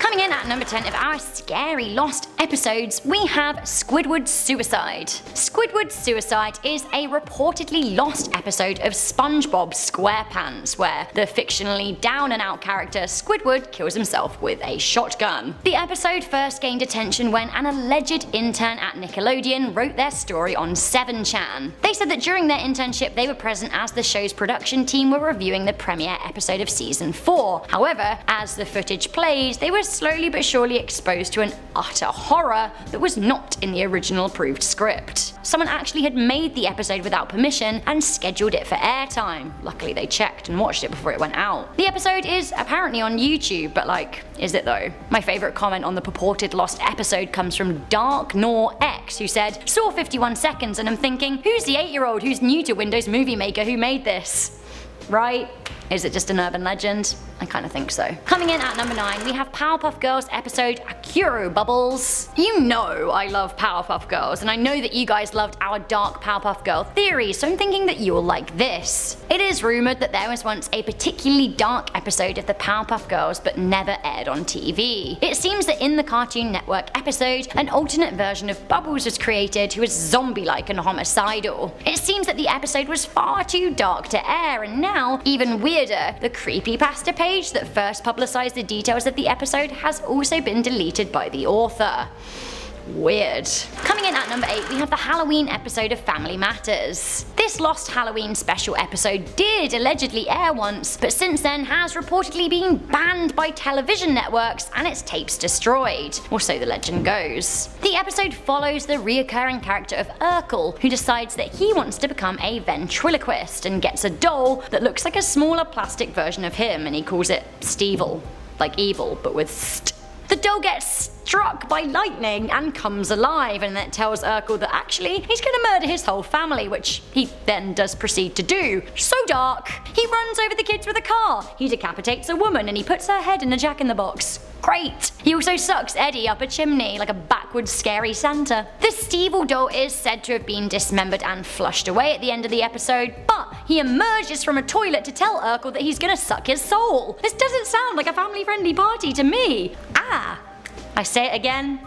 Coming in at number 10 of our scary lost episodes, we have Squidward's Suicide. Squidward's Suicide is a reportedly lost episode of SpongeBob SquarePants, where the fictionally down and out character Squidward kills himself with a shotgun. The episode first gained attention when an alleged intern at Nickelodeon wrote their story on 7chan. They said that during their internship they were present as the show's production team were reviewing the premiere episode of season 4. However, as the footage played, they were slowly but surely exposed to an utter horror that was not in the original approved script. Someone actually had made the episode without permission and scheduled it for airtime. Luckily they checked and watched it before it went out. The episode is apparently on YouTube, but like, is it though? My favourite comment on the purported lost episode comes from Dark Nor X, who said, "Saw 51 seconds and I'm thinking, who's the 8-year-old who's new to Windows Movie Maker who made this?" Right? Is it just an urban legend? I kinda think so. Coming in at number 9, we have Powerpuff Girls episode Akuro Bubbles. You know I love Powerpuff Girls, and I know that you guys loved our dark Powerpuff Girl theory, so I'm thinking that you'll like this. It is rumoured that there was once a particularly dark episode of the Powerpuff Girls but never aired on TV. It seems that in the Cartoon Network episode, an alternate version of Bubbles was created who was zombie-like and homicidal. It seems that the episode was far too dark to air, and now, even weirder, the creepypasta page that first publicised the details of the episode has also been deleted by the author. Weird. Coming in at number 8, we have the Halloween episode of Family Matters. This lost Halloween special episode did allegedly air once, but since then has reportedly been banned by television networks and its tapes destroyed, or so the legend goes. The episode follows the reoccurring character of Urkel, who decides that he wants to become a ventriloquist and gets a doll that looks like a smaller plastic version of him, and he calls it Stevel, like evil, but with st. The doll gets struck by lightning and comes alive, and it tells Urkel that actually he's gonna murder his whole family, which he then does proceed to do. So dark! He runs over the kids with a car, he decapitates a woman, and he puts her head in a Jack-in-the-Box. Great! He also sucks Eddie up a chimney like a backwards scary Santa. The Stevel doll is said to have been dismembered and flushed away at the end of the episode, but he emerges from a toilet to tell Urkel that he's gonna suck his soul. This doesn't sound like a family-friendly party to me. I say it again,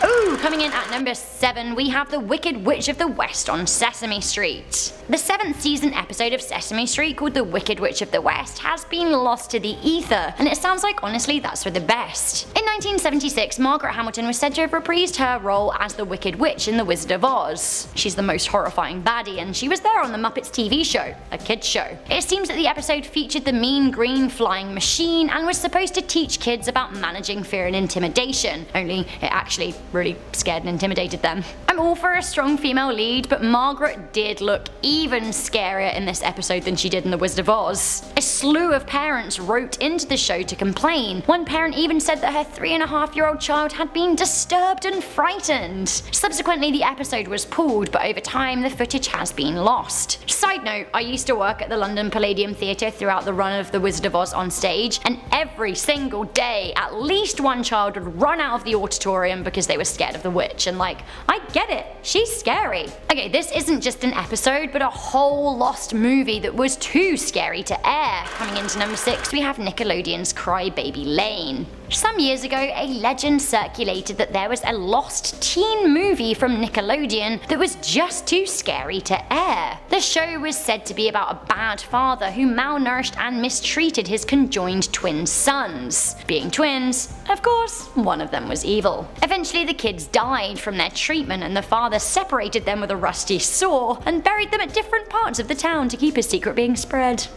Ooh, coming in at number 7, we have The Wicked Witch of the West on Sesame Street. The 7th season episode of Sesame Street called The Wicked Witch of the West has been lost to the ether, and it sounds like honestly that's for the best. In 1976, Margaret Hamilton was said to have reprised her role as the Wicked Witch in The Wizard of Oz. She's the most horrifying baddie, and she was there on the Muppets TV show, a kids show. It seems that the episode featured the mean green flying machine and was supposed to teach kids about managing fear and intimidation, only it actually really scared and intimidated them. I'm all for a strong female lead, but Margaret did look even scarier in this episode than she did in The Wizard of Oz. A slew of parents wrote into the show to complain. One parent even said that her 3.5-year-old child had been disturbed and frightened. Subsequently, the episode was pulled, but over time the footage has been lost. Side note, I used to work at the London Palladium Theatre throughout the run of The Wizard of Oz on stage, and every single day at least one child would run out of the auditorium because they were scared of the witch, and like, I get it, she's scary. Okay, this isn't just an episode, but a whole lost movie that was too scary to air. Coming into number 6, we have Nickelodeon's Crybaby Lane. Some years ago, a legend circulated that there was a lost teen movie from Nickelodeon that was just too scary to air. The show was said to be about a bad father who malnourished and mistreated his conjoined twin sons. Being twins, of course, one of them was evil. Eventually the kids died from their treatment, and the father separated them with a rusty saw and buried them at different parts of the town to keep his secret being spread.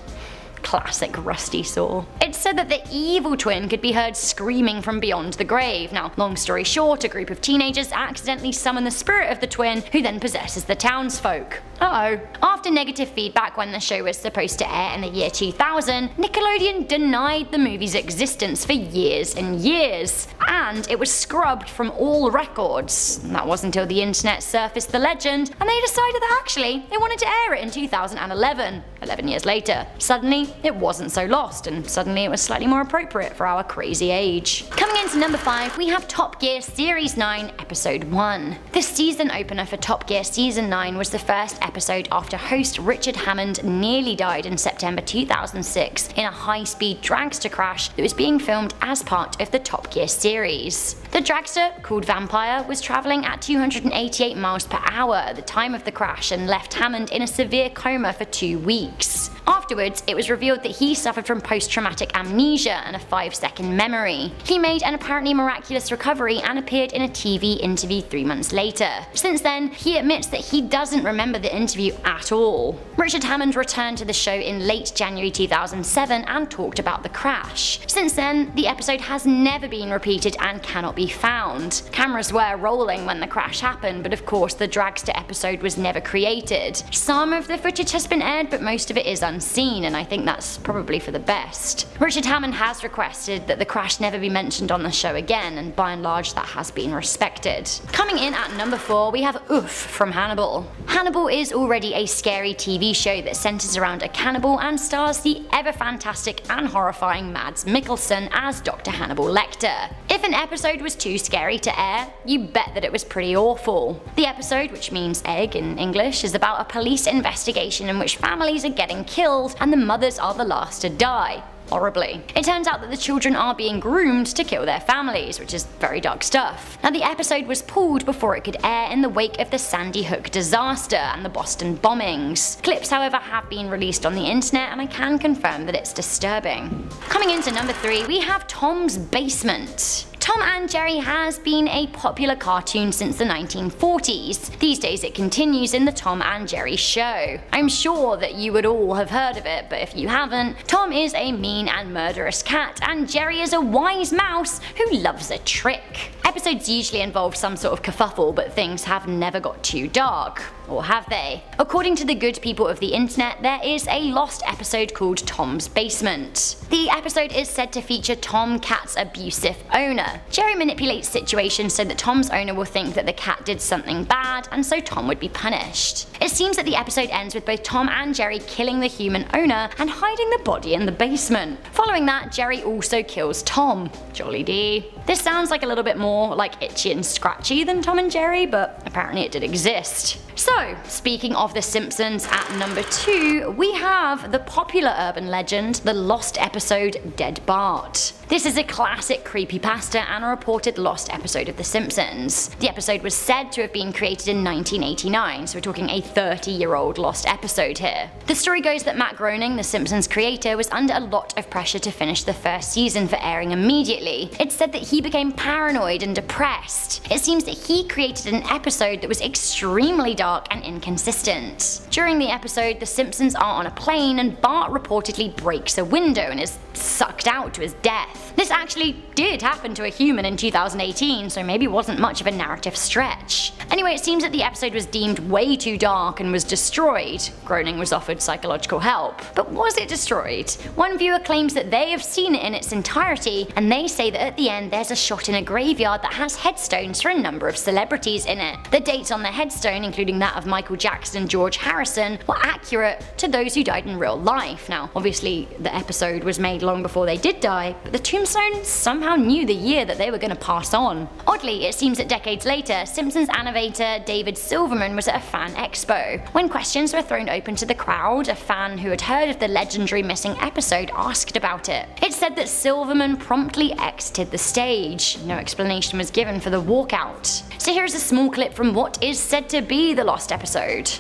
Classic rusty saw. It's said that the evil twin could be heard screaming from beyond the grave. Now, long story short, a group of teenagers accidentally summon the spirit of the twin, who then possesses the townsfolk. After negative feedback when the show was supposed to air in the year 2000, Nickelodeon denied the movie's existence for years and years, and it was scrubbed from all records. That wasn't until the internet surfaced the legend, and they decided that actually they wanted to air it in 2011, 11 years later. Suddenly, suddenly it wasn't so lost, and suddenly it was slightly more appropriate for our crazy age. Coming into number 5, we have Top Gear Series 9, Episode 1. The season opener for Top Gear Season 9 was the first episode after host Richard Hammond nearly died in September 2006 in a high-speed dragster crash that was being filmed as part of the Top Gear series. The dragster, called Vampire, was travelling at 288 miles per hour at the time of the crash and left Hammond in a severe coma for 2 weeks. Afterwards, it was revealed that he suffered from post-traumatic amnesia and a 5-second memory. He made an apparently miraculous recovery and appeared in a TV interview 3 months later. Since then, he admits that he doesn't remember the interview at all. Richard Hammond returned to the show in late January 2007 and talked about the crash. Since then, the episode has never been repeated and cannot be found. Cameras were rolling when the crash happened, but of course the dragster episode was never created. Some of the footage has been aired, but most of it is unseen, and I think that's probably for the best. Richard Hammond has requested that the crash never be mentioned on the show again, and by and large that has been respected. Coming in at number 4, we have Oof from Hannibal. Hannibal is already a scary TV show that centers around a cannibal and stars the ever fantastic and horrifying Mads Mikkelsen as Dr. Hannibal Lecter. If an episode was too scary to air, you bet that it was pretty awful. The episode, which means egg in English, is about a police investigation in which families are getting killed and the mothers are the last to die. Horribly. It turns out that the children are being groomed to kill their families, which is very dark stuff. Now, the episode was pulled before it could air in the wake of the Sandy Hook disaster and the Boston bombings. Clips, however, have been released on the internet, and I can confirm that it's disturbing. Coming into number 3, we have Tom's Basement. Tom and Jerry has been a popular cartoon since the 1940s. These days it continues in the Tom and Jerry show. I'm sure that you would all have heard of it, but if you haven't, Tom is a mean and murderous cat, and Jerry is a wise mouse who loves a trick. Episodes usually involve some sort of kerfuffle, but things have never got too dark. Or have they? According to the good people of the internet, there is a lost episode called Tom's Basement. The episode is said to feature Tom Cat's abusive owner. Jerry manipulates situations so that Tom's owner will think that the cat did something bad, and so Tom would be punished. It seems that the episode ends with both Tom and Jerry killing the human owner and hiding the body in the basement. Following that, Jerry also kills Tom. Jolly D. This sounds like a little bit more like Itchy and Scratchy than Tom and Jerry, but apparently it did exist. So, speaking of The Simpsons, at number 2, we have the popular urban legend, the lost episode Dead Bart. This is a classic creepypasta and a reported lost episode of The Simpsons. The episode was said to have been created in 1989, so we're talking a 30-year-old lost episode here. The story goes that Matt Groening, The Simpsons creator, was under a lot of pressure to finish the first season for airing immediately. It's said that he became paranoid and depressed. It seems that he created an episode that was extremely dark and inconsistent. During the episode, The Simpsons are on a plane and Bart reportedly breaks a window and is sucked out to his death. This actually did happen to a human in 2018, so maybe wasn't much of a narrative stretch. Anyway, it seems that the episode was deemed way too dark and was destroyed. Groening was offered psychological help. But was it destroyed? One viewer claims that they have seen it in its entirety, and they say that at the end there's a shot in a graveyard that has headstones for a number of celebrities in it. The dates on the headstone, including that of Michael Jackson and George Harrison, were accurate to those who died in real life. Now, obviously the episode was made long before they did die, but the tombstone somehow knew the year that they were going to pass on. Oddly, it seems that decades later, Simpsons animator David Silverman was at a fan expo. When questions were thrown open to the crowd, a fan who had heard of the legendary missing episode asked about it. It said that Silverman promptly exited the stage. No explanation was given for the walkout. So here's a small clip from what is said to be the lost episode.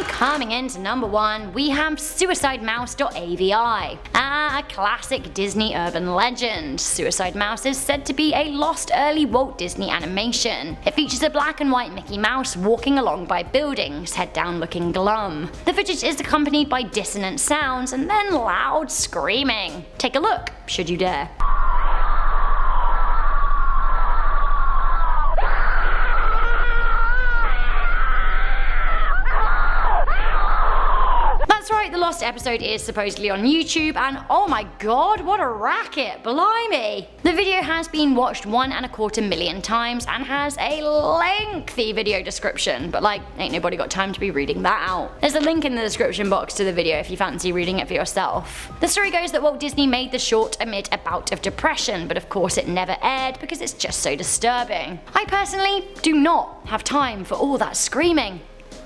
Coming into number 1, we have Suicide Mouse.avi. A classic Disney urban legend. Suicide Mouse is said to be a lost early Walt Disney animation. It features a black and white Mickey Mouse walking along by buildings, head down looking glum. The footage is accompanied by dissonant sounds and then loud screaming. Take a look, should you dare. That's right, the lost episode is supposedly on YouTube, and oh my god, what a racket, blimey! The video has been watched 1.25 million times and has a lengthy video description, but like, ain't nobody got time to be reading that out. There's a link in the description box to the video if you fancy reading it for yourself. The story goes that Walt Disney made the short amid a bout of depression, but of course it never aired because it's just so disturbing. I personally do not have time for all that screaming.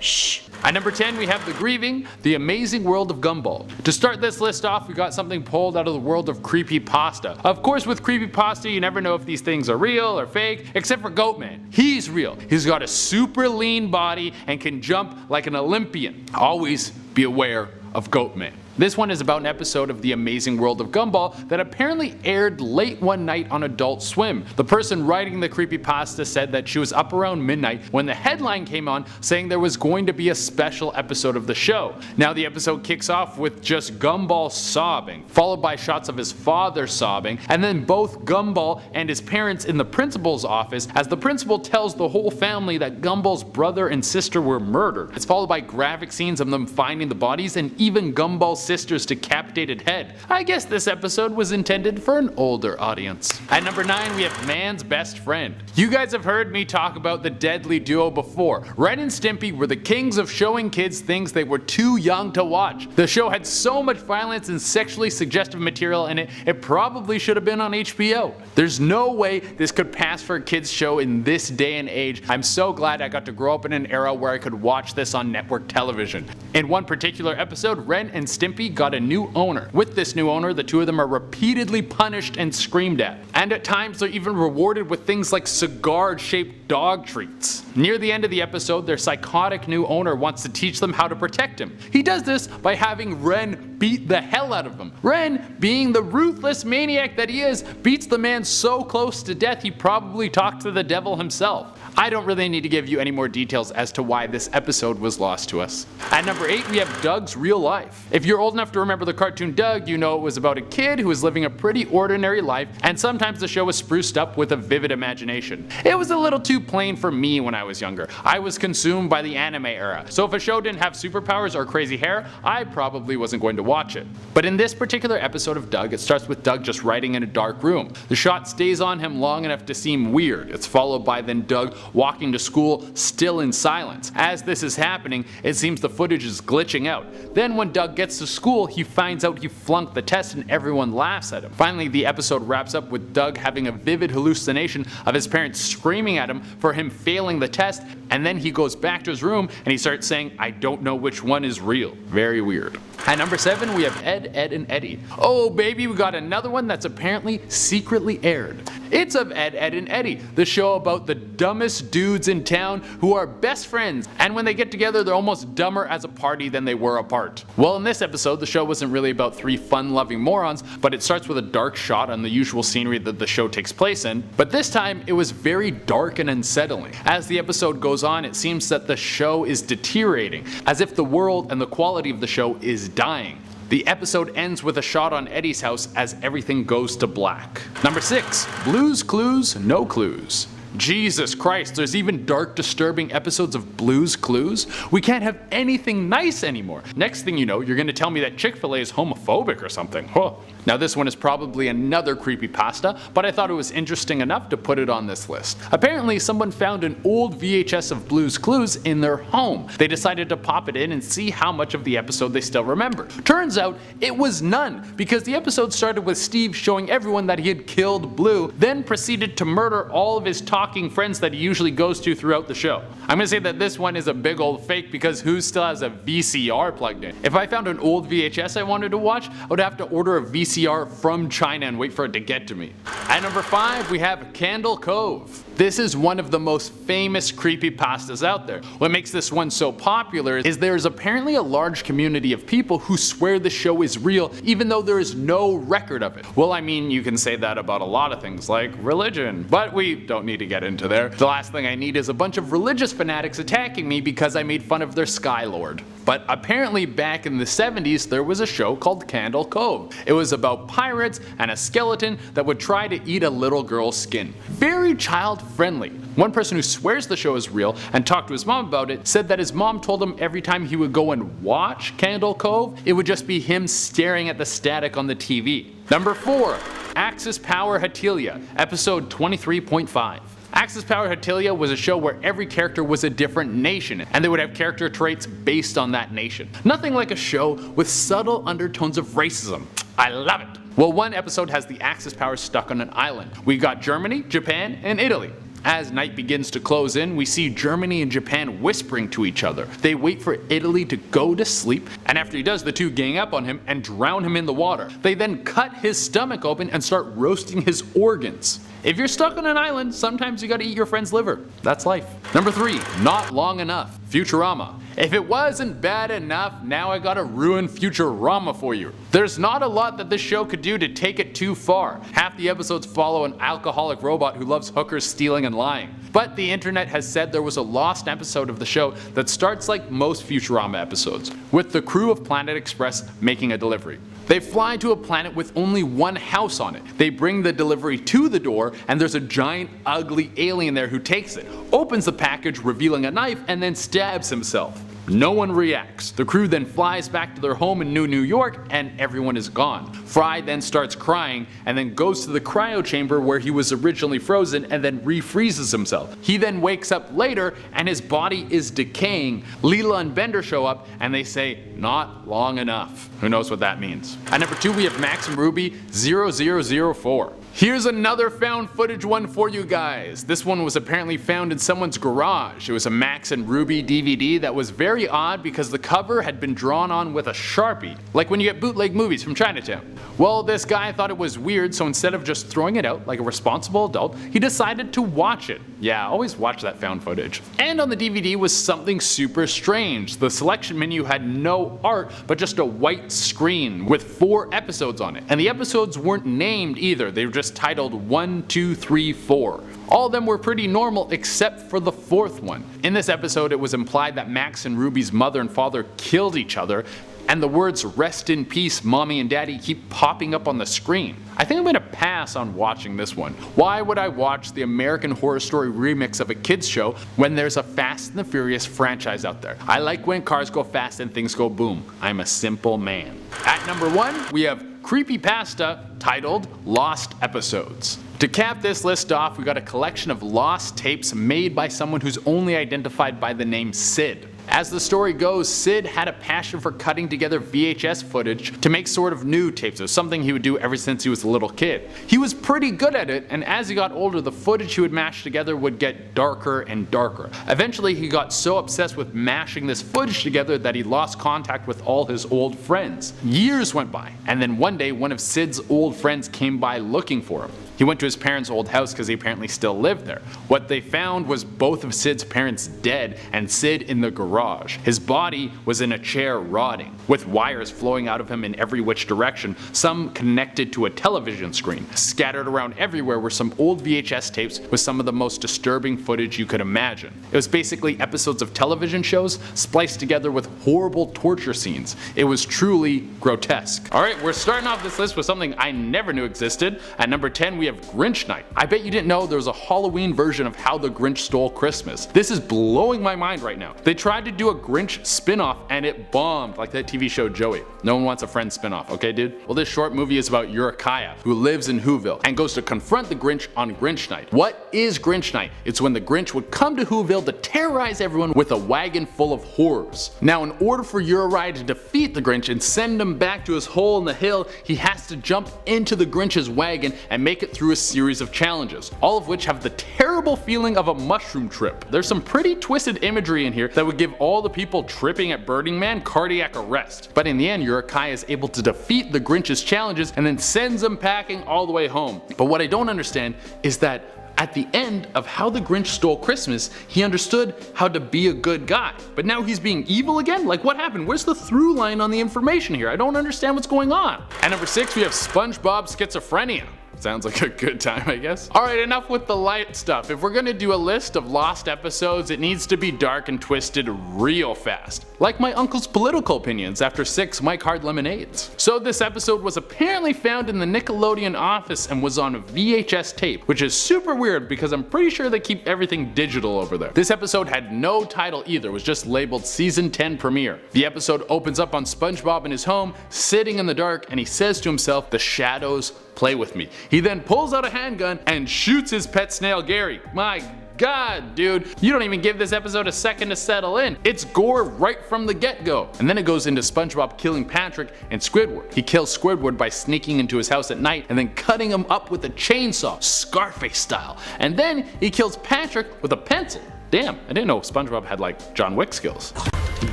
Shh. At number 10 we have The Grieving, The Amazing World of Gumball. To start this list off, we got something pulled out of the world of creepypasta. Of course, with creepypasta you never know if these things are real or fake, except for Goatman. He's real. He's got a super lean body and can jump like an Olympian. Always be aware of Goatman. This one is about an episode of The Amazing World of Gumball that apparently aired late one night on Adult Swim. The person writing the creepypasta said that she was up around midnight when the headline came on saying there was going to be a special episode of the show. Now the episode kicks off with just Gumball sobbing, followed by shots of his father sobbing, and then both Gumball and his parents in the principal's office as the principal tells the whole family that Gumball's brother and sister were murdered. It's followed by graphic scenes of them finding the bodies and even Gumball's sister's decapitated head. I guess this episode was intended for an older audience. At number 9 we have Man's Best Friend. You guys have heard me talk about the deadly duo before. Ren and Stimpy were the kings of showing kids things they were too young to watch. The show had so much violence and sexually suggestive material in it, it probably should have been on HBO. There's no way this could pass for a kids show in this day and age. I'm so glad I got to grow up in an era where I could watch this on network television. In one particular episode, Ren and Stimpy got a new owner. With this new owner, the two of them are repeatedly punished and screamed at. And at times they're even rewarded with things like cigar-shaped dog treats. Near the end of the episode, their psychotic new owner wants to teach them how to protect him. He does this by having Ren beat the hell out of him. Ren, being the ruthless maniac that he is, beats the man so close to death he probably talked to the devil himself. I don't really need to give you any more details as to why this episode was lost to us. At number 8 we have Doug's Real Life. If you're old enough to remember the cartoon Doug, you know it was about a kid who was living a pretty ordinary life, and sometimes the show was spruced up with a vivid imagination. It was a little too plain for me when I was younger. I was consumed by the anime era, so if a show didn't have superpowers or crazy hair, I probably wasn't going to watch it. But in this particular episode of Doug, it starts with Doug just writing in a dark room. The shot stays on him long enough to seem weird. It's followed by then Doug walking to school still in silence. As this is happening, it seems the footage is glitching out. Then when Doug gets to school, he finds out he flunked the test and everyone laughs at him. Finally, the episode wraps up with Doug having a vivid hallucination of his parents screaming at him for him failing the test, and then he goes back to his room and he starts saying, "I don't know which one is real." Very weird. At number 7 we have Ed, Edd and Eddy. Oh baby, we got another one that's apparently secretly aired. It's of Ed, Edd and Eddy, the show about the dumbest dudes in town who are best friends, and when they get together they're almost dumber as a party than they were apart. Well, in this episode the show wasn't really about 3 fun-loving morons, but it starts with a dark shot on the usual scenery that the show takes place in, but this time it was very dark and unsettling. As the episode goes on, it seems that the show is deteriorating, as if the world and the quality of the show is dying. The episode ends with a shot on Eddie's house as everything goes to black. Number 6. Blue's Clues, No Clues. Jesus Christ, there's even dark, disturbing episodes of Blue's Clues? We can't have anything nice anymore. Next thing you know, you're gonna tell me that Chick-fil-A is homophobic or something. Huh. Now this one is probably another creepypasta, but I thought it was interesting enough to put it on this list. Apparently someone found an old VHS of Blue's Clues in their home. They decided to pop it in and see how much of the episode they still remember. Turns out it was none, because the episode started with Steve showing everyone that he had killed Blue, then proceeded to murder all of his talking friends that he usually goes to throughout the show. I'm gonna say that this one is a big old fake because who still has a VCR plugged in? If I found an old VHS I wanted to watch, I would have to order a VCR from China and wait for it to get to me. At number 5 we have Candle Cove. This is one of the most famous creepypastas out there. What makes this one so popular is there is apparently a large community of people who swear the show is real even though there is no record of it. Well, I mean, you can say that about a lot of things like religion, but we don't need to get into there. The last thing I need is a bunch of religious fanatics attacking me because I made fun of their Sky Lord. But apparently back in the 70s there was a show called Candle Cove. It was about pirates and a skeleton that would try to eat a little girl's skin. Very child not friendly. One person who swears the show is real and talked to his mom about it said that his mom told him every time he would go and watch Candle Cove, it would just be him staring at the static on the TV. Number 4. Axis Power Hatilia, episode 23.5. Axis Power Hatilia was a show where every character was a different nation, and they would have character traits based on that nation. Nothing like a show with subtle undertones of racism. I love it. Well, one episode has the Axis powers stuck on an island. We got Germany, Japan, and Italy. As night begins to close in, we see Germany and Japan whispering to each other. They wait for Italy to go to sleep, and after he does, the two gang up on him and drown him in the water. They then cut his stomach open and start roasting his organs. If you're stuck on an island, sometimes you gotta eat your friend's liver. That's life. Number 3, Not Long Enough, Futurama. If it wasn't bad enough, now I gotta ruin Futurama for you. There's not a lot that this show could do to take it too far. Half the episodes follow an alcoholic robot who loves hookers, stealing, and lying. But the internet has said there was a lost episode of the show that starts like most Futurama episodes, with the crew of Planet Express making a delivery. They fly to a planet with only one house on it. They bring the delivery to the door, and there's a giant ugly alien there who takes it, opens the package revealing a knife, and then stabs himself. No one reacts. The crew then flies back to their home in New York and everyone is gone. Fry then starts crying and then goes to the cryo chamber where he was originally frozen and then refreezes himself. He then wakes up later and his body is decaying. Leela and Bender show up and they say, "Not long enough." Who knows what that means? At number 2 we have Max and Ruby 0004. Here's another found footage one for you guys. This one was apparently found in someone's garage. It was a Max and Ruby DVD that was very odd because the cover had been drawn on with a Sharpie, like when you get bootleg movies from Chinatown. Well, this guy thought it was weird, so instead of just throwing it out like a responsible adult, he decided to watch it. Yeah, always watch that found footage. And on the DVD was something super strange. The selection menu had no art, but just a white screen with 4 episodes on it. And the episodes weren't named either, they were just titled 1, 2, 3, 4. All of them were pretty normal except for the 4th one. In this episode it was implied that Max and Ruby's mother and father killed each other, and the words "rest in peace mommy and daddy" keep popping up on the screen. I think I'm gonna pass on watching this one. Why would I watch the American Horror Story remix of a kids show when there's a Fast and the Furious franchise out there? I like when cars go fast and things go boom. I'm a simple man. At number 1 we have Creepypasta titled Lost Episodes. To cap this list off, we got a collection of lost tapes made by someone who's only identified by the name Sid. As the story goes, Sid had a passion for cutting together VHS footage to make sort of new tapes. It was something he would do ever since he was a little kid. He was pretty good at it, and as he got older, the footage he would mash together would get darker and darker. Eventually, he got so obsessed with mashing this footage together that he lost contact with all his old friends. Years went by, and then one day, one of Sid's old friends came by looking for him. He went to his parents' old house because he apparently still lived there. What they found was both of Sid's parents dead and Sid in the garage. His body was in a chair rotting, with wires flowing out of him in every which direction, some connected to a television screen. Scattered around everywhere were some old VHS tapes with some of the most disturbing footage you could imagine. It was basically episodes of television shows spliced together with horrible torture scenes. It was truly grotesque. Alright, we're starting off this list with something I never knew existed. At number 10 we have Grinch Night. I bet you didn't know there was a Halloween version of How the Grinch Stole Christmas. This is blowing my mind right now. They tried to do a Grinch spin-off and it bombed, like that TV show Joey. No one wants a Friends spin-off, okay dude? Well, this short movie is about Urukiah, who lives in Whoville and goes to confront the Grinch on Grinch Night. What is Grinch Night? It's when the Grinch would come to Whoville to terrorize everyone with a wagon full of horrors. Now, in order for Uri to defeat the Grinch and send him back to his hole in the hill, he has to jump into the Grinch's wagon and make it through a series of challenges, all of which have the terrible feeling of a mushroom trip. There's some pretty twisted imagery in here that would give all the people tripping at Burning Man cardiac arrest. But in the end, Urukiah is able to defeat the Grinch's challenges and then sends them packing all the way home. But what I don't understand is that at the end of How the Grinch Stole Christmas, he understood how to be a good guy. But now he's being evil again? Like, what happened? Where's the through line on the information here? I don't understand what's going on. At number 6, we have SpongeBob Schizophrenia. Sounds like a good time, I guess. Alright, enough with the light stuff. If we're gonna do a list of lost episodes, it needs to be dark and twisted real fast. Like my uncle's political opinions after 6 Mike Hard Lemonades. So this episode was apparently found in the Nickelodeon office and was on VHS tape, which is super weird because I'm pretty sure they keep everything digital over there. This episode had no title either, it was just labeled Season 10 Premiere. The episode opens up on SpongeBob in his home, sitting in the dark, and he says to himself, "The shadows play with me." He then pulls out a handgun and shoots his pet snail Gary. My God, dude, you don't even give this episode a second to settle in. It's gore right from the get-go. And then it goes into SpongeBob killing Patrick and Squidward. He kills Squidward by sneaking into his house at night and then cutting him up with a chainsaw, Scarface style. And then he kills Patrick with a pencil. Damn, I didn't know SpongeBob had like John Wick skills. He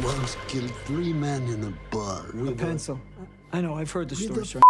once killed 3 men in a bar. A pencil. I know, I've heard the story, sir.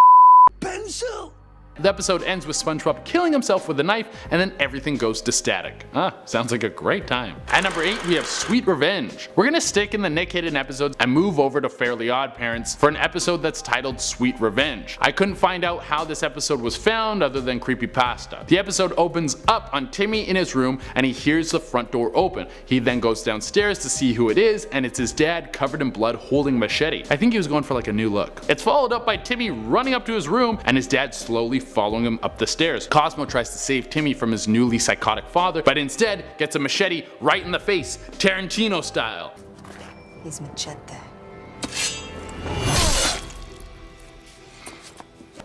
Pencil? The episode ends with SpongeBob killing himself with a knife, and then everything goes to static. Sounds like a great time. At number 8, we have Sweet Revenge. We're gonna stick in the Nick Hidden episodes and move over to Fairly Odd Parents for an episode that's titled Sweet Revenge. I couldn't find out how this episode was found other than creepypasta. The episode opens up on Timmy in his room and he hears the front door open. He then goes downstairs to see who it is, and it's his dad covered in blood holding a machete. I think he was going for like a new look. It's followed up by Timmy running up to his room and his dad slowly following him up the stairs. Cosmo tries to save Timmy from his newly psychotic father, but instead gets a machete right in the face, Tarantino style. His machete.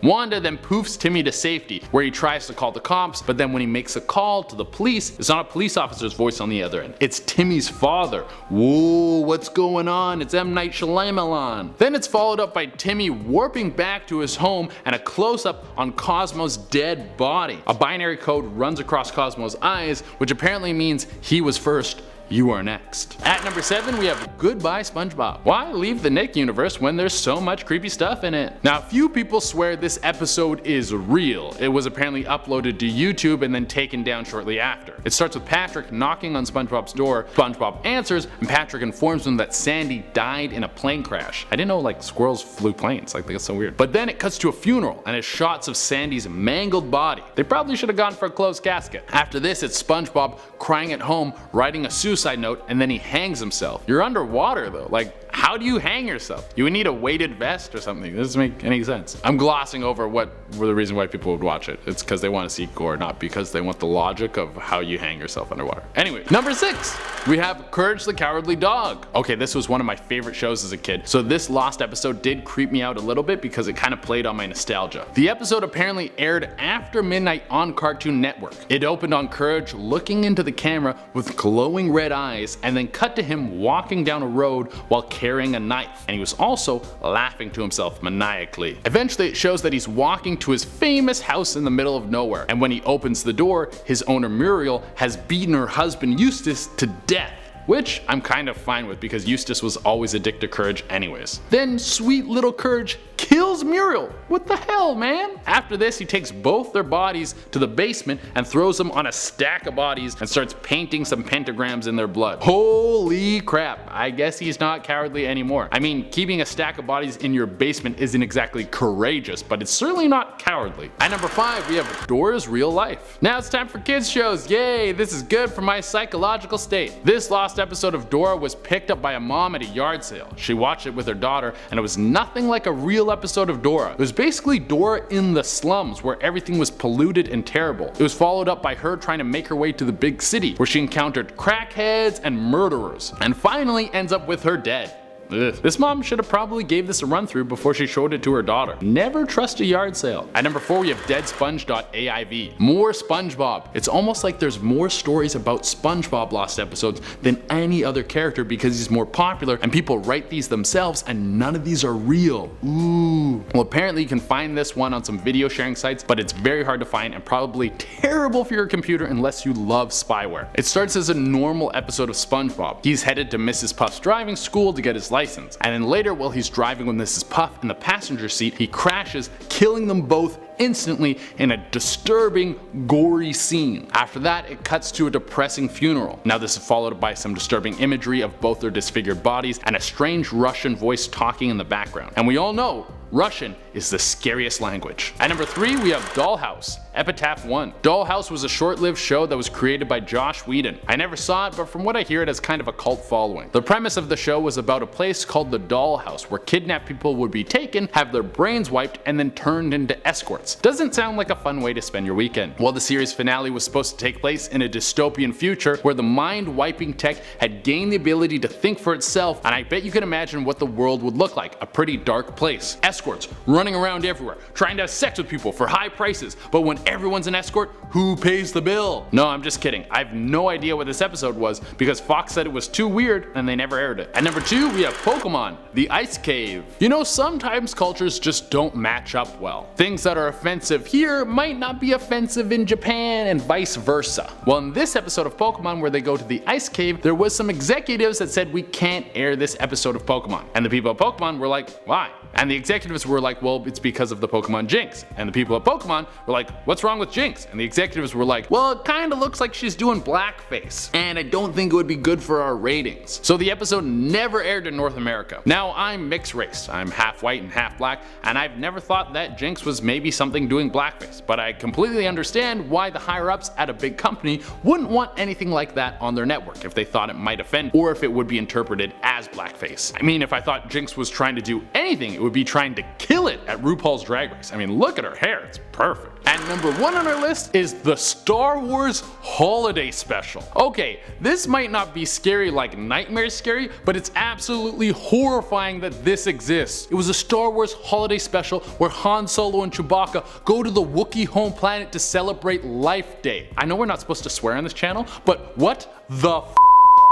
Wanda then poofs Timmy to safety, where he tries to call the cops, but then when he makes a call to the police, it's not a police officer's voice on the other end. It's Timmy's father. Whoa, what's going on? It's M. Night Shyamalan. Then it's followed up by Timmy warping back to his home and a close-up on Cosmo's dead body. A binary code runs across Cosmo's eyes, which apparently means he was first, you are next. At number 7, we have Goodbye SpongeBob. Why leave the Nick universe when there's so much creepy stuff in it? Now, a few people swear this episode is real. It was apparently uploaded to YouTube and then taken down shortly after. It starts with Patrick knocking on SpongeBob's door. SpongeBob answers, and Patrick informs him that Sandy died in a plane crash. I didn't know like squirrels flew planes, like that's so weird. But then it cuts to a funeral and it's shots of Sandy's mangled body. They probably should have gone for a closed casket. After this, it's SpongeBob crying at home, writing a suicide note, and then he hangs himself. You're underwater though, like how do you hang yourself? You would need a weighted vest or something. This doesn't make any sense. I'm glossing over what were the reason why people would watch it. It's because they want to see gore, not because they want the logic of how you hang yourself underwater. Anyway, number 6, we have Courage the Cowardly Dog. Okay, this was one of my favorite shows as a kid, so this lost episode did creep me out a little bit because it kind of played on my nostalgia. The episode apparently aired after midnight on Cartoon Network. It opened on Courage looking into the camera with glowing red eyes, and then cut to him walking down a road while carrying a knife, and he was also laughing to himself maniacally. Eventually it shows that he's walking to his famous house in the middle of nowhere, and when he opens the door, his owner Muriel has beaten her husband Eustace to death. Which I'm kind of fine with because Eustace was always addicted to Courage anyways. Then sweet little Courage kills Muriel. What the hell, man? After this, he takes both their bodies to the basement and throws them on a stack of bodies and starts painting some pentagrams in their blood. Holy crap, I guess he's not cowardly anymore. I mean, keeping a stack of bodies in your basement isn't exactly courageous, but it's certainly not cowardly. At number 5, we have Dora's Real Life. Now it's time for kids shows. Yay, this is good for my psychological state. This lost episode of Dora was picked up by a mom at a yard sale. She watched it with her daughter, and it was nothing like a real episode of Dora. It was basically Dora in the slums where everything was polluted and terrible. It was followed up by her trying to make her way to the big city where she encountered crackheads and murderers, and finally ends up with her dead. Ugh. This mom should have probably gave this a run through before she showed it to her daughter. Never trust a yard sale. At number 4, we have DeadSponge.aiv. More SpongeBob. It's almost like there's more stories about SpongeBob lost episodes than any other character because he's more popular and people write these themselves and none of these are real. Ooh. Well, apparently you can find this one on some video sharing sites, but it's very hard to find and probably terrible for your computer unless you love spyware. It starts as a normal episode of SpongeBob. He's headed to Mrs. Puff's driving school to get his license, and then later while he's driving with Mrs. Puff in the passenger seat, he crashes, killing them both instantly in a disturbing, gory scene. After that, it cuts to a depressing funeral. Now this is followed by some disturbing imagery of both their disfigured bodies and a strange Russian voice talking in the background. And we all know Russian is the scariest language. At number 3, we have Dollhouse, Epitaph 1. Dollhouse was a short-lived show that was created by Joss Whedon. I never saw it, but from what I hear it has kind of a cult following. The premise of the show was about a place called the Dollhouse where kidnapped people would be taken, have their brains wiped, and then turned into escorts. Doesn't sound like a fun way to spend your weekend. Well, the series finale was supposed to take place in a dystopian future where the mind-wiping tech had gained the ability to think for itself, and I bet you can imagine what the world would look like. A pretty dark place. Escorts running around everywhere, trying to have sex with people for high prices, but when everyone's an escort, who pays the bill? No, I'm just kidding. I have no idea what this episode was because Fox said it was too weird and they never aired it. At number 2, we have Pokemon, the Ice Cave. You know, sometimes cultures just don't match up well. Things that are offensive here might not be offensive in Japan and vice versa. Well, in this episode of Pokemon where they go to the Ice Cave, there was some executives that said we can't air this episode of Pokemon. And the people at Pokemon were like, why? And the executives were like, well, it's because of the Pokemon Jinx. And the people at Pokemon were like, what's wrong with Jinx? And the executives were like, well, it kinda looks like she's doing blackface. And I don't think it would be good for our ratings. So the episode never aired in North America. Now, I'm mixed race. I'm half white and half black, and I've never thought that Jinx was maybe something doing blackface. But I completely understand why the higher ups at a big company wouldn't want anything like that on their network if they thought it might offend or if it would be interpreted as blackface. I mean, if I thought Jinx was trying to do anything, it would be trying to kill it at RuPaul's Drag Race. I mean, look at her hair, it's perfect. And number 1 on our list is the Star Wars Holiday Special. Okay, this might not be scary like Nightmare Scary, but it's absolutely horrifying that this exists. It was a Star Wars Holiday Special where Han Solo and Chewbacca go to the Wookiee home planet to celebrate Life Day. I know we're not supposed to swear on this channel, but what the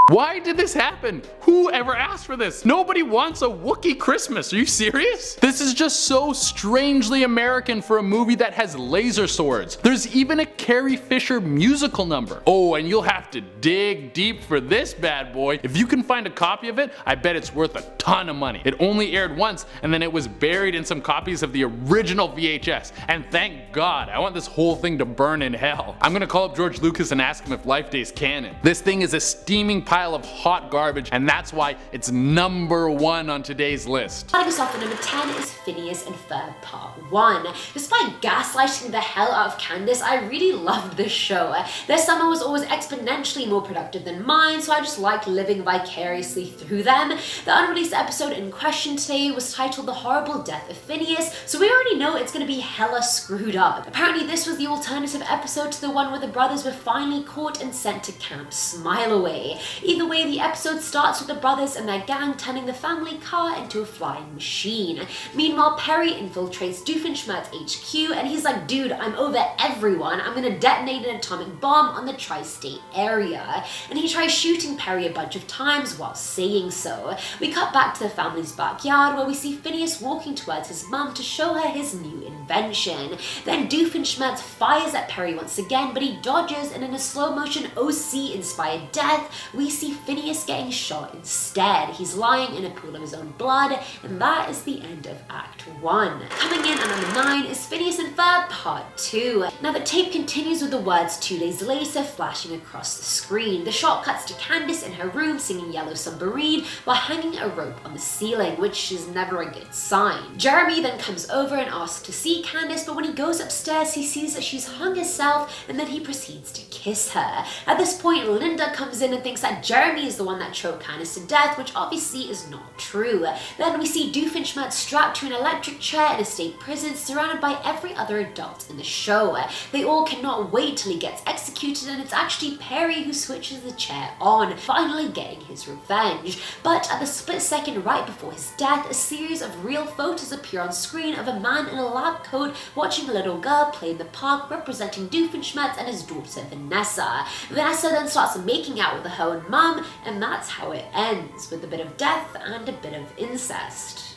why did this happen? Who ever asked for this? Nobody wants a Wookiee Christmas. Are you serious? This is just so strangely American for a movie that has laser swords. There's even a Carrie Fisher musical number. Oh, and you'll have to dig deep for this bad boy. If you can find a copy of it, I bet it's worth a ton of money. It only aired once, and then it was buried in some copies of the original VHS. And thank God, I want this whole thing to burn in hell. I'm gonna call up George Lucas and ask him if Life Day's canon. This thing is a steaming pile of hot garbage, and that's why it's number 1 on today's list. Starting us off at number 10 is Phineas and Ferb Part 1. Despite gaslighting the hell out of Candace, I really loved this show. Their summer was always exponentially more productive than mine, so I just liked living vicariously through them. The unreleased episode in question today was titled The Horrible Death of Phineas, so we already know it's gonna be hella screwed up. Apparently this was the alternative episode to the one where the brothers were finally caught and sent to Camp Smile Away. Either way, the episode starts with the brothers and their gang turning the family car into a flying machine. Meanwhile, Perry infiltrates Doofenshmirtz HQ and he's like, dude, I'm over everyone. I'm gonna detonate an atomic bomb on the tri-state area. And he tries shooting Perry a bunch of times while saying so. We cut back to the family's backyard where we see Phineas walking towards his mum to show her his new invention. Then Doofenshmirtz fires at Perry once again, but he dodges, and in a slow motion OC-inspired death, we see Phineas getting shot instead. He's lying in a pool of his own blood, and that is the end of Act 1. Coming in at number 9 is Phineas and Ferb Part 2. Now the tape continues with the words 2 days later flashing across the screen. The shot cuts to Candace in her room singing Yellow Submarine while hanging a rope on the ceiling, which is never a good sign. Jeremy then comes over and asks to see Candace, but when he goes upstairs he sees that she's hung herself, and then he proceeds to kiss her. At this point, Linda comes in and thinks that Jeremy is the one that choked Candace to death, which obviously is not true. Then we see Doofenshmirtz strapped to an electric chair in a state prison surrounded by every other adult in the show. They all cannot wait till he gets executed, and it's actually Perry who switches the chair on, finally getting his revenge. But at the split second right before his death, a series of real photos appear on screen of a man in a lab coat watching a little girl play in the park representing Doofenshmirtz and his daughter Vanessa. Vanessa then starts making out with her own mum, and that's how it ends, with a bit of death and a bit of incest.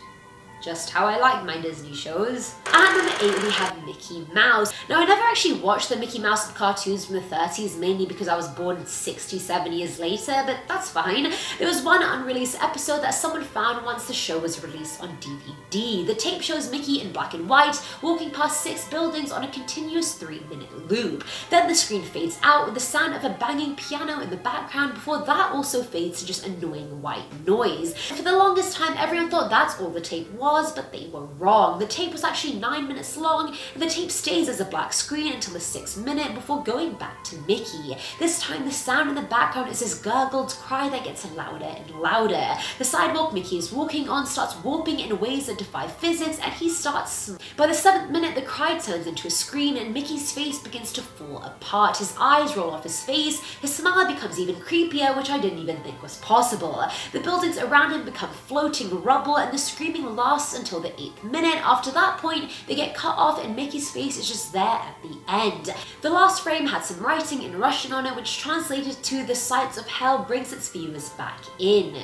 Just how I like my Disney shows. At number 8 we have Mickey Mouse. Now I never actually watched the Mickey Mouse cartoons from the 30s, mainly because I was born 67 years later, but that's fine. There was one unreleased episode that someone found once the show was released on DVD. The tape shows Mickey in black and white walking past 6 buildings on a continuous 3-minute loop. Then the screen fades out with the sound of a banging piano in the background before that also fades to just annoying white noise. For the longest time everyone thought that's all the tape was, was, but they were wrong. The tape was actually 9 minutes long, and the tape stays as a black screen until the 6th minute before going back to Mickey. This time the sound in the background is this gurgled cry that gets louder and louder. The sidewalk Mickey is walking on starts warping in ways that defy physics, and he starts. By the 7th minute, the cry turns into a scream, and Mickey's face begins to fall apart. His eyes roll off his face, his smile becomes even creepier, which I didn't even think was possible. The buildings around him become floating rubble, and the screaming lasts until the 8th minute. After that point, they get cut off, and Mickey's face is just there at the end. The last frame had some writing in Russian on it, which translated to "The sights of hell brings its viewers back in."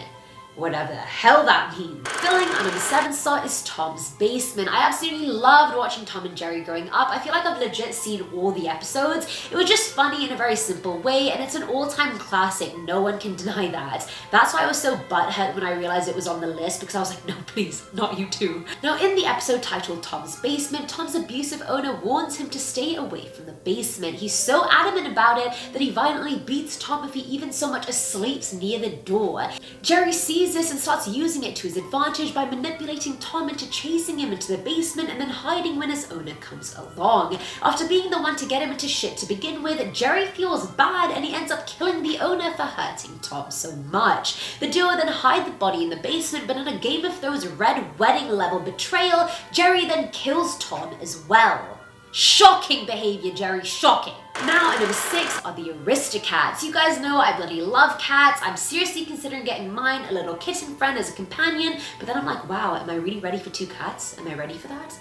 Whatever the hell that means. Filling our number 7 slot is Tom's Basement. I absolutely loved watching Tom and Jerry growing up. I feel like I've legit seen all the episodes. It was just funny in a very simple way, and it's an all-time classic. No one can deny that. That's why I was so butthurt when I realized it was on the list, because I was like, no, please, not you too. Now, in the episode titled Tom's Basement, Tom's abusive owner warns him to stay away from the basement. He's so adamant about it that he violently beats Tom if he even so much as sleeps near the door. Jerry sees this and starts using it to his advantage by manipulating Tom into chasing him into the basement and then hiding when his owner comes along. After being the one to get him into shit to begin with, Jerry feels bad and he ends up killing the owner for hurting Tom so much. The duo then hide the body in the basement, but in a Game of Thrones Red Wedding level betrayal, Jerry then kills Tom as well. Shocking behavior, Jerry, shocking. Now at number 6 are the Aristocats. You guys know I bloody love cats. I'm seriously considering getting mine a little kitten friend as a companion, but then I'm like, wow, am I really ready for 2 cats? Am I ready for that?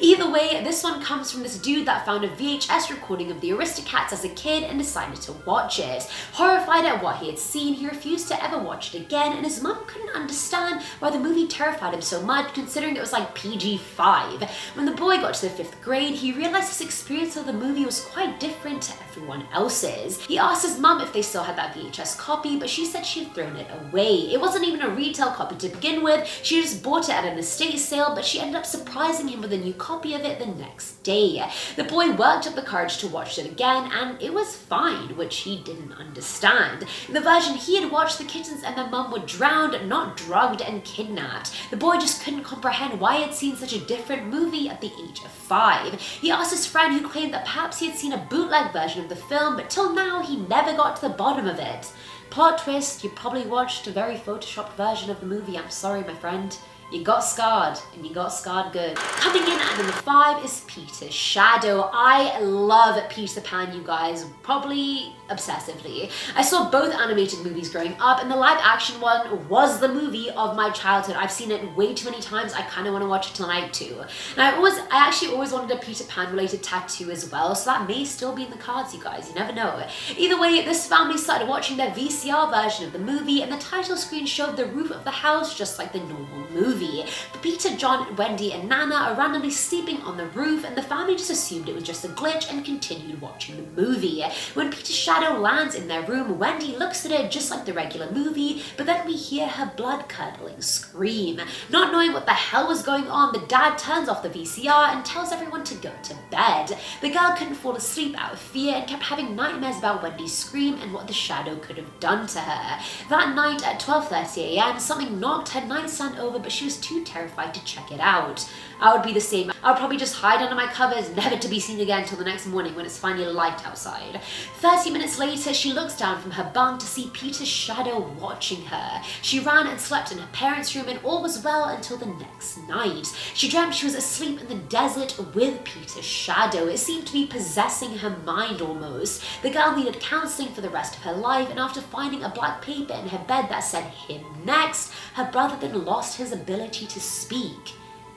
Either way, this one comes from this dude that found a VHS recording of the Aristocats as a kid and decided to watch it. Horrified at what he had seen, he refused to ever watch it again, and his mum couldn't understand why the movie terrified him so much, considering it was like PG-5. When the boy got to the 5th grade, he realized his experience of the movie was quite different to everyone else's. He asked his mum if they still had that VHS copy, but she said she had thrown it away. It wasn't even a retail copy to begin with, she just bought it at an estate sale, but she ended up surprising him with a new copy of it the next day. The boy worked up the courage to watch it again, and it was fine, which he didn't understand. In the version he had watched, the kittens and their mum were drowned, not drugged and kidnapped. The boy just couldn't comprehend why he had seen such a different movie at the age of 5. He asked his friend, who claimed that perhaps he had seen a bootleg version of the film, but till now he never got to the bottom of it. Plot twist, you probably watched a very photoshopped version of the movie. I'm sorry, my friend. You got scarred, and you got scarred good. Coming in at number 5 is Peter's Shadow. I love Peter Pan, you guys, probably obsessively. I saw both animated movies growing up, and the live action one was the movie of my childhood. I've seen it way too many times. I kind of want to watch it tonight too. And I actually always wanted a Peter Pan related tattoo as well, so that may still be in the cards, you guys. You never know. Either way, this family started watching their VCR version of the movie, and the title screen showed the roof of the house just like the normal movie. But Peter, John, Wendy, and Nana are randomly sleeping on the roof, and the family just assumed it was just a glitch and continued watching the movie. When Peter's shadow lands in their room, Wendy looks at it just like the regular movie, but then we hear her blood-curdling scream. Not knowing what the hell was going on, the dad turns off the VCR and tells everyone to go to bed. The girl couldn't fall asleep out of fear and kept having nightmares about Wendy's scream and what the shadow could have done to her. That night at 12:30 a.m, something knocked her nightstand over, but she was too terrified to check it out. I would be the same. I would probably just hide under my covers, never to be seen again until the next morning when it's finally light outside. 30 minutes later, she looks down from her bunk to see Peter's shadow watching her. She ran and slept in her parents' room, and all was well until the next night. She dreamt she was asleep in the desert with Peter's shadow. It seemed to be possessing her mind almost. The girl needed counseling for the rest of her life, and after finding a black paper in her bed that said "him next," her brother then lost his ability to speak.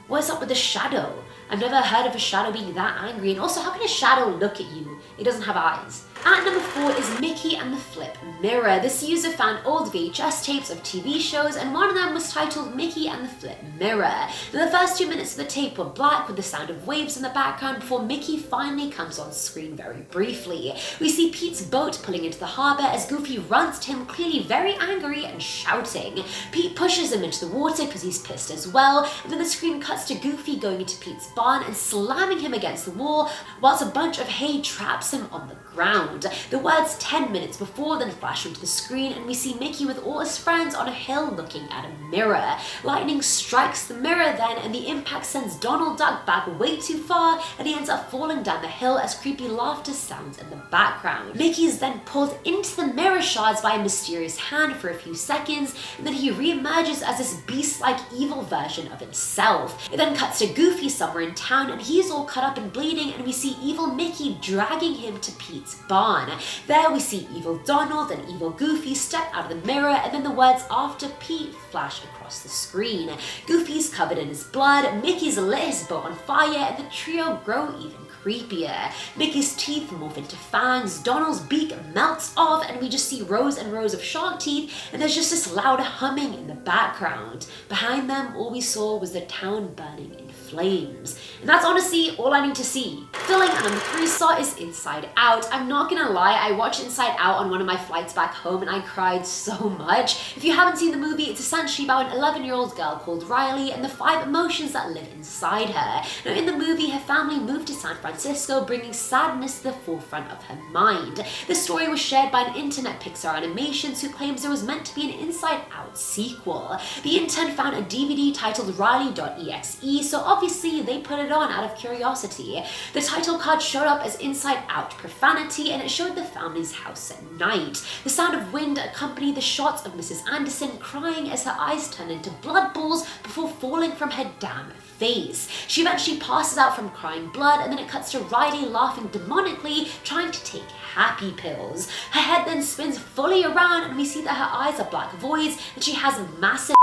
What's up with the shadow? I've never heard of a shadow being that angry, and also how can a shadow look at you? It doesn't have eyes. At number 4 is Mickey and the Flip Mirror. This user found old VHS tapes of TV shows, and one of them was titled Mickey and the Flip Mirror. Now, the first 2 minutes of the tape were black with the sound of waves in the background before Mickey finally comes on screen very briefly. We see Pete's boat pulling into the harbour as Goofy runs to him, clearly very angry and shouting. Pete pushes him into the water because he's pissed as well, and then the screen cuts to Goofy going into Pete's barn and slamming him against the wall, whilst a bunch of hay traps him on the ground. background. The words 10 minutes before then flash onto the screen, and we see Mickey with all his friends on a hill looking at a mirror. Lightning strikes the mirror then, and the impact sends Donald Duck back way too far, and he ends up falling down the hill as creepy laughter sounds in the background. Mickey is then pulled into the mirror shards by a mysterious hand for a few seconds, and then he re-emerges as this beast-like evil version of himself. It then cuts to Goofy somewhere in town, and he's all cut up and bleeding, and we see evil Mickey dragging him to Pete's barn. There we see evil Donald and evil Goofy step out of the mirror, and then the words "after Pete" flash across the screen. Goofy's covered in his blood, Mickey's lit his boat on fire, and the trio grow even creepier. Mickey's teeth morph into fangs, Donald's beak melts off, and we just see rows and rows of shark teeth, and there's just this loud humming in the background. Behind them, all we saw was the town burning in flames. And that's honestly all I need to see. Filling at number 3 slot is Inside Out. I'm not gonna lie, I watched Inside Out on one of my flights back home and I cried so much. If you haven't seen the movie, it's essentially about an 11-year-old girl called Riley and the 5 emotions that live inside her. Now in the movie, her family moved to San Francisco, bringing sadness to the forefront of her mind. The story was shared by an internet Pixar Animations who claims there was meant to be an Inside Out sequel. The intern found a DVD titled Riley.exe, so obviously they put it on out of curiosity. The title card showed up as Inside Out profanity, and it showed the family's house at night. The sound of wind accompanied the shots of Mrs. Anderson crying as her eyes turned into blood balls before falling from her damn face. She eventually passes out from crying blood, and then it cuts to Riley laughing demonically, trying to take happy pills. Her head then spins fully around, and we see that her eyes are black voids, and she has massive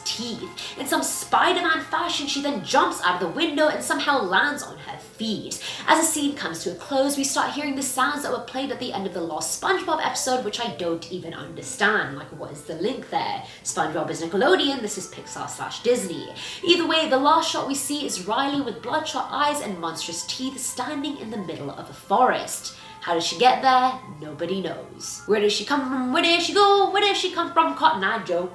teeth. In some Spider-Man fashion, she then jumps out of the window and somehow lands on her feet. As the scene comes to a close, we start hearing the sounds that were played at the end of the Lost SpongeBob episode, which I don't even understand. Like, what is the link there? SpongeBob is Nickelodeon, this is Pixar/Disney. Either way, the last shot we see is Riley with bloodshot eyes and monstrous teeth standing in the middle of a forest. How does she get there? Nobody knows. Where does she come from? Where does she go? Where does she come from? Cotton Eye Joe.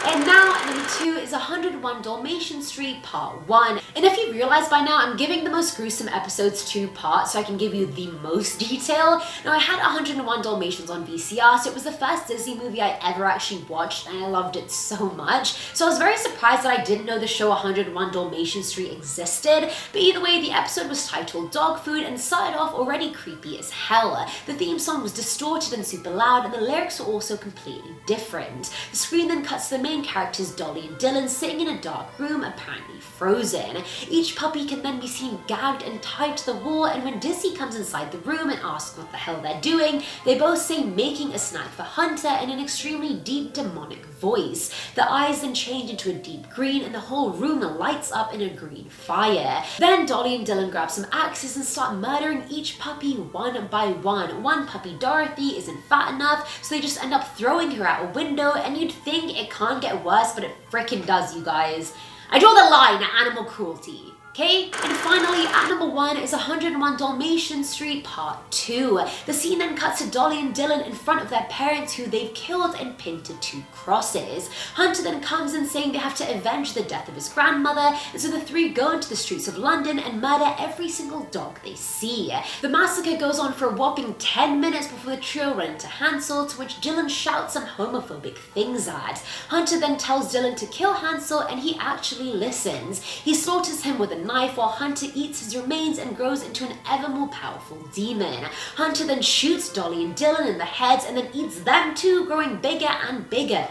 And now, at number 2 is 101 Dalmatian Street Part 1. And if you realize by now, I'm giving the most gruesome episodes 2 parts so I can give you the most detail. Now, I had 101 Dalmatians on VCR, so it was the first Disney movie I ever actually watched, and I loved it so much. So I was very surprised that I didn't know the show 101 Dalmatian Street existed. But either way, the episode was titled Dog Food and started off already creepy as hell. The theme song was distorted and super loud, and the lyrics were also completely different. The screen then cuts to the main characters Dolly and Dylan sitting in a dark room, apparently frozen. Each puppy can then be seen gagged and tied to the wall, and when Dizzy comes inside the room and asks what the hell they're doing, they both say making a snack for Hunter in an extremely deep demonic voice. The eyes then change into a deep green, and the whole room lights up in a green fire. Then Dolly and Dylan grab some axes and start murdering each puppy one by one. One puppy, Dorothy, isn't fat enough, so they just end up throwing her out a window, and you'd think it can't get worse, but it frickin' does, you guys. I draw the line at animal cruelty. Okay? And finally, at number 1 is 101 Dalmatian Street Part 2. The scene then cuts to Dolly and Dylan in front of their parents who they've killed and pinned to 2 crosses. Hunter then comes in saying they have to avenge the death of his grandmother, and so the 3 go into the streets of London and murder every single dog they see. The massacre goes on for a whopping 10 minutes before the trio run into Hansel, to which Dylan shouts some homophobic things at. Hunter then tells Dylan to kill Hansel, and he actually listens. He slaughters him with a knife while Hunter eats his remains and grows into an ever more powerful demon. Hunter then shoots Dolly and Dylan in the heads and then eats them too, growing bigger and bigger.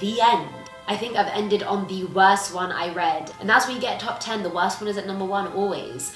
The end. I think I've ended on the worst one I read. And that's when you get top 10, the worst one is at number 1 always.